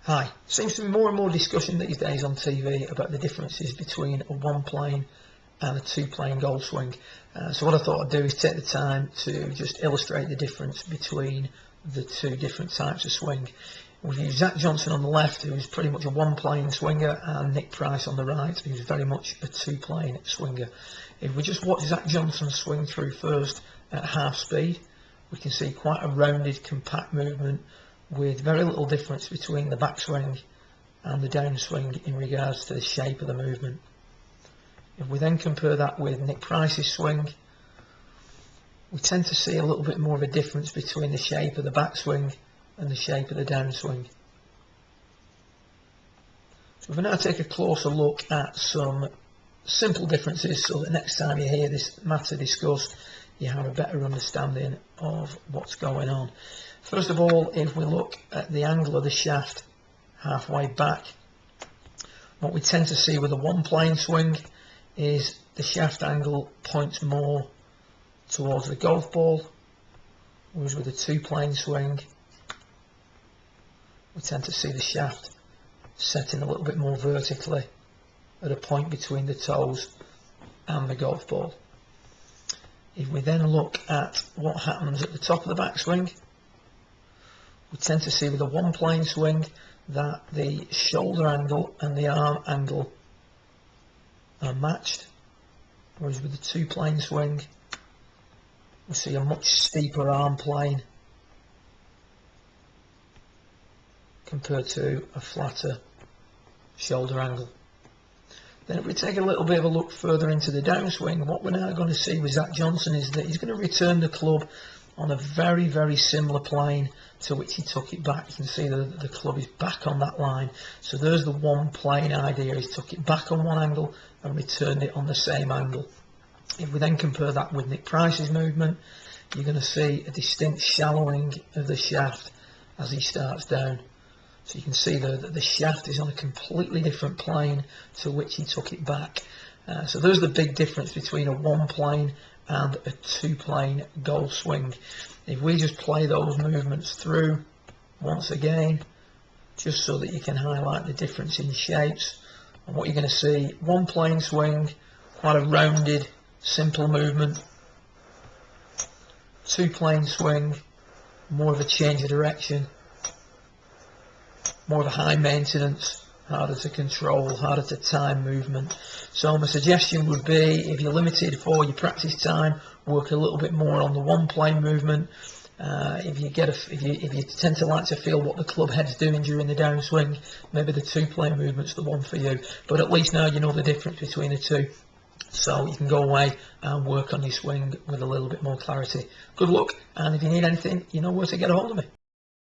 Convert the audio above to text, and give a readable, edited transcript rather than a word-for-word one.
Hi. Seems to be more and more discussion these days on TV about the differences between a one-plane and a two-plane golf swing. So what I thought I'd do is take the time to just illustrate the difference between the two different types of swing. We've used Zach Johnson on the left, who's pretty much a one-plane swinger, and Nick Price on the right, who's very much a two-plane swinger. If we just watch Zach Johnson swing through first at half speed, we can see quite a rounded, compact movement with very little difference between the backswing and the downswing in regards to the shape of the movement. If we then compare that with Nick Price's swing, we tend to see a little bit more of a difference between the shape of the backswing and the shape of the downswing. So if we now take a closer look at some simple differences, so that next time you hear this matter discussed, you have a better understanding of what's going on. First of all, if we look at the angle of the shaft halfway back, what we tend to see with a one-plane swing is the shaft angle points more towards the golf ball, whereas with a two-plane swing, we tend to see the shaft setting a little bit more vertically at a point between the toes and the golf ball. If we then look at what happens at the top of the backswing, we tend to see with a one-plane swing that the shoulder angle and the arm angle are matched, whereas with the two-plane swing we see a much steeper arm plane compared to a flatter shoulder angle. Then if we take a little bit of a look further into the downswing, what we're now going to see with Zach Johnson is that he's going to return the club on a very, very similar plane to which he took it back. You can see that the club is back on that line. So there's the one plane idea. He's took it back on one angle and returned it on the same angle. If we then compare that with Nick Price's movement, you're going to see a distinct shallowing of the shaft as he starts down. So you can see that the shaft is on a completely different plane to which he took it back. So there's the big difference between a one-plane and a two-plane golf swing. If we just play those movements through once again, just so that you can highlight the difference in shapes, and what you're going to see, one-plane swing, quite a rounded, simple movement. Two-plane swing, more of a change of direction, more of a high maintenance, harder to control, harder to time movement. So my suggestion would be, if you're limited for your practice time, work a little bit more on the one-plane movement. If you tend to like to feel what the club head's doing during the downswing, maybe the two-plane movement's the one for you. But at least now you know the difference between the two, so you can go away and work on your swing with a little bit more clarity. Good luck, and if you need anything, you know where to get a hold of me.